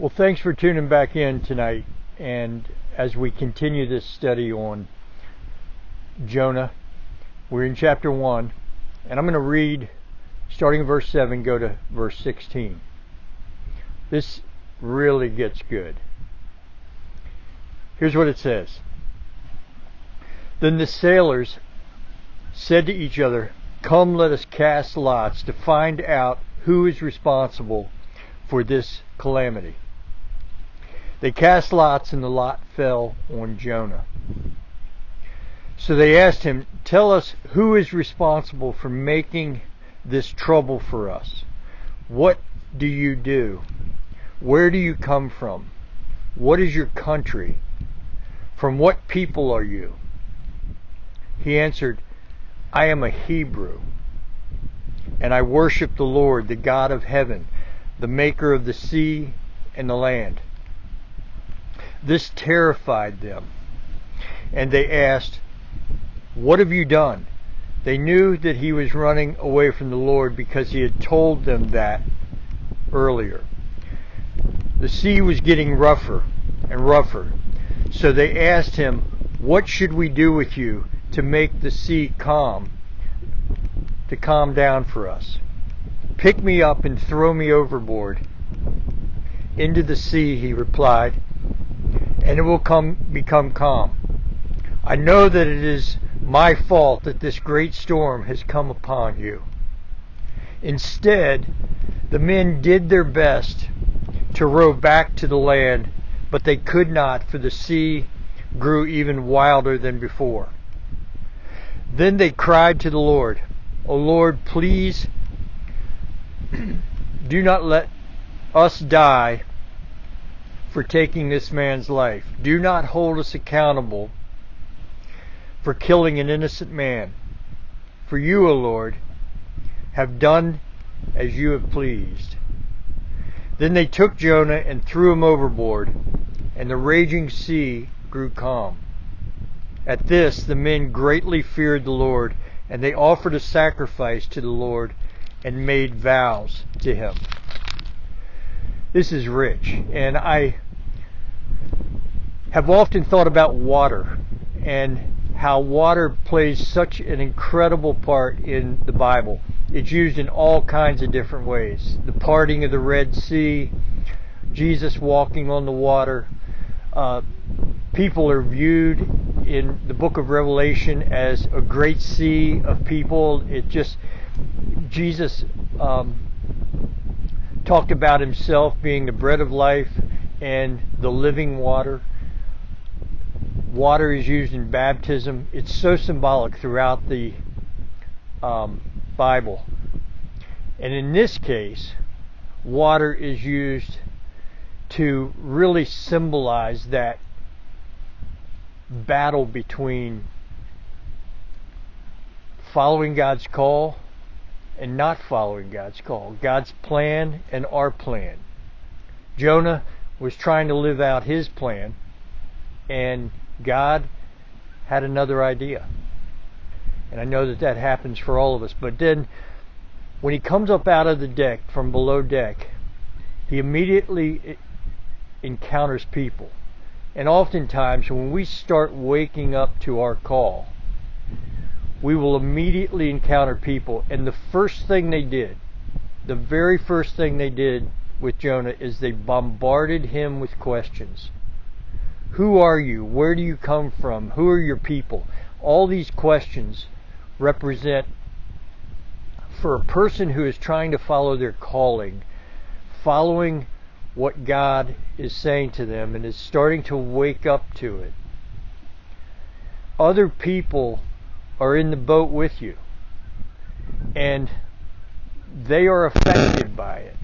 Well, thanks for tuning back in tonight. And as we continue this study on Jonah, we're in chapter 1. And I'm going to read, starting in verse 7, go to verse 16. This really gets good. Here's what it says. Then the sailors said to each other, "Come, let us cast lots to find out who is responsible for this calamity." They cast lots, and the lot fell on Jonah. So they asked him, "Tell us who is responsible for making this trouble for us. What do you do? Where do you come from? What is your country? From what people are you?" He answered, "I am a Hebrew, and I worship the Lord, the God of heaven, the maker of the sea and the land." This terrified them, and they asked, "What have you done?" They knew that he was running away from the Lord because he had told them that earlier. The sea was getting rougher and rougher, so they asked him, "What should we do with you to make the sea calm down for us?" "Pick me up and throw me overboard into the sea," he replied, "and it will become calm. I know that it is my fault that this great storm has come upon you." Instead, the men did their best to row back to the land, but they could not, for the sea grew even wilder than before. Then they cried to the Lord, "O Lord, please do not let us die for taking this man's life. Do not hold us accountable for killing an innocent man. For you, O Lord, have done as you have pleased." Then they took Jonah and threw him overboard, and the raging sea grew calm. At this, the men greatly feared the Lord, and they offered a sacrifice to the Lord and made vows to him. This is rich, and I have often thought about water and how water plays such an incredible part in the Bible. It's used in all kinds of different ways. The parting of the Red Sea, Jesus walking on the water. People are viewed in the book of Revelation as a great sea of people. Jesus talked about himself being the bread of life and the living water. Water is used in baptism. It's so symbolic throughout the Bible. And in this case, water is used to really symbolize that battle between following God's call and not following God's call, God's plan and our plan. Jonah was trying to live out his plan, and God had another idea. And I know that happens for all of us. But then, when he comes up out of the deck, from below deck, he immediately encounters people. And oftentimes, when we start waking up to our call, we will immediately encounter people. And the very first thing they did with Jonah is they bombarded him with questions. Who are you? Where do you come from? Who are your people? All these questions represent, for a person who is trying to follow their calling, following what God is saying to them and is starting to wake up to it. Other people are in the boat with you, and they are affected by it.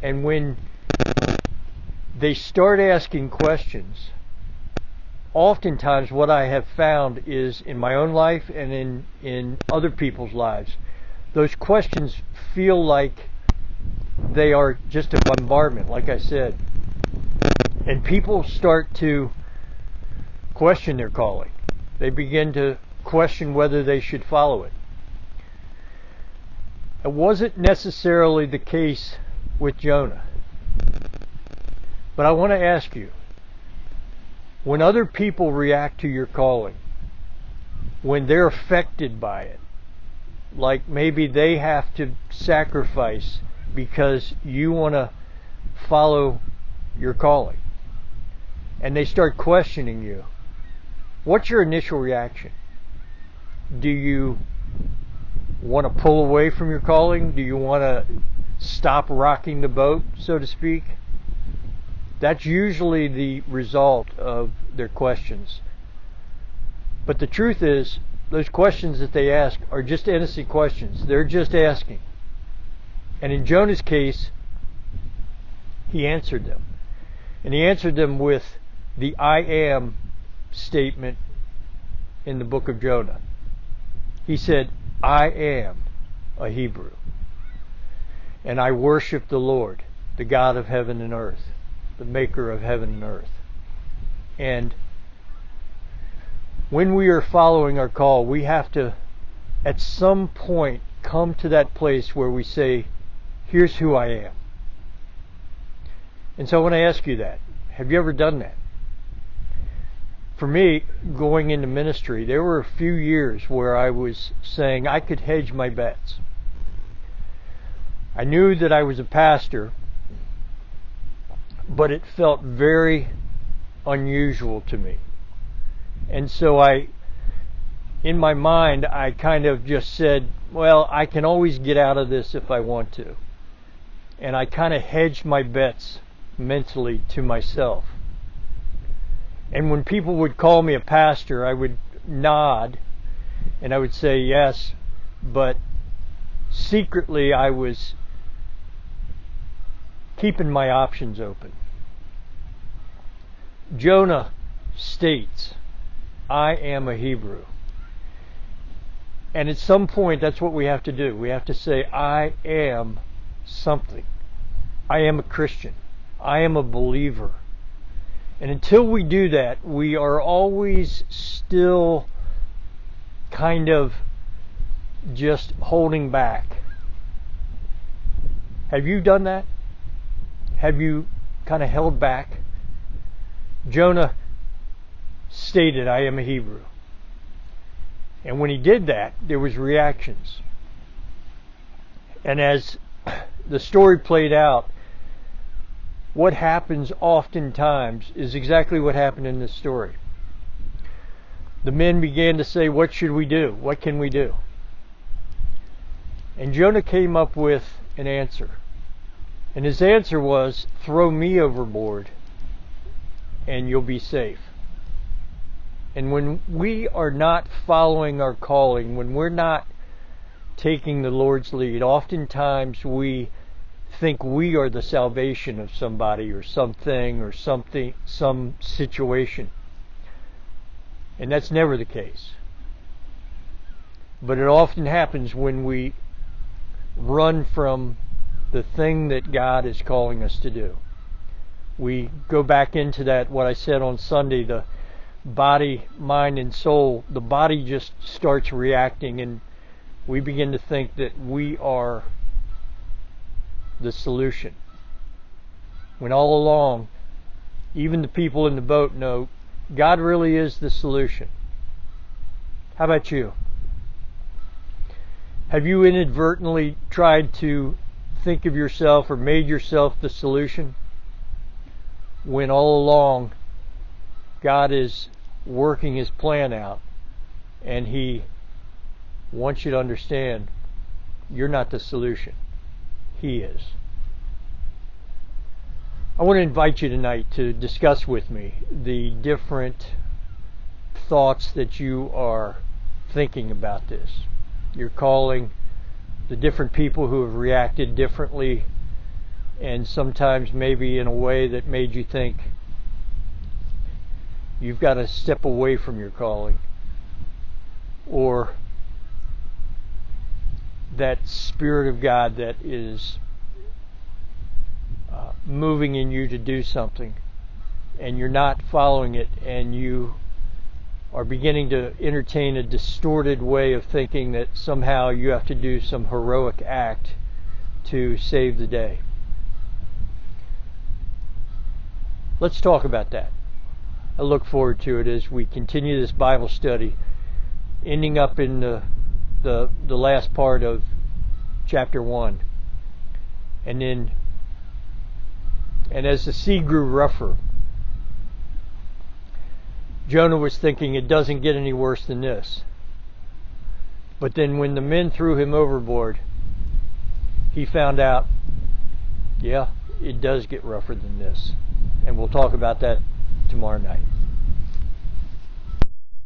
And when they start asking questions, oftentimes what I have found is, in my own life and in other people's lives, those questions feel like they are just a bombardment, like I said. And people start to question their calling. They begin to question whether they should follow it. It wasn't necessarily the case with Jonah. But I want to ask you, when other people react to your calling, when they're affected by it, like maybe they have to sacrifice because you want to follow your calling, and they start questioning you, what's your initial reaction? Do you want to pull away from your calling? Do you want to stop rocking the boat, so to speak? That's usually the result of their questions. But the truth is, those questions that they ask are just innocent questions. They're just asking. And in Jonah's case, he answered them. And he answered them with the I am statement in the book of Jonah. He said, I am a Hebrew, and I worship the Lord, the God of heaven and earth, the maker of heaven and earth. And when we are following our call, we have to, at some point, come to that place where we say, here's who I am. And so I want to ask you that. Have you ever done that? For me, going into ministry, there were a few years where I was saying I could hedge my bets. I knew that I was a pastor, but it felt very unusual to me. And so in my mind, I kind of just said, well, I can always get out of this if I want to. And I kind of hedged my bets mentally to myself. And when people would call me a pastor, I would nod and I would say yes, but secretly I was keeping my options open. Jonah states, I am a Hebrew. And at some point, that's what we have to do. We have to say, I am something. I am a Christian. I am a believer. And until we do that, we are always still kind of just holding back. Have you done that? Have you kind of held back? Jonah stated, I am a Hebrew. And when he did that, there was reactions. And as the story played out, what happens oftentimes is exactly what happened in this story. The men began to say, what should we do? What can we do? And Jonah came up with an answer. And his answer was, throw me overboard and you'll be safe. And when we are not following our calling, when we're not taking the Lord's lead, oftentimes we think we are the salvation of somebody or something or something, some situation. And that's never the case. But it often happens when we run from the thing that God is calling us to do. We go back into that, what I said on Sunday, the body, mind, and soul. The body just starts reacting, and we begin to think that we are the solution. When all along, even the people in the boat know God really is the solution. How about you? Have you inadvertently tried to think of yourself or made yourself the solution when all along God is working His plan out and He wants you to understand you're not the solution? He is. I want to invite you tonight to discuss with me the different thoughts that you are thinking about this. You're calling the different people who have reacted differently, and sometimes maybe in a way that made you think you've got to step away from your calling, or that Spirit of God that is moving in you to do something and you're not following it, and you are beginning to entertain a distorted way of thinking that somehow you have to do some heroic act to save the day. let's talk about that. I look forward to it as we continue this Bible study, ending up in the last part of chapter 1. And as the sea grew rougher, Jonah was thinking it doesn't get any worse than this. But then when the men threw him overboard, he found out, yeah, it does get rougher than this. And we'll talk about that tomorrow night.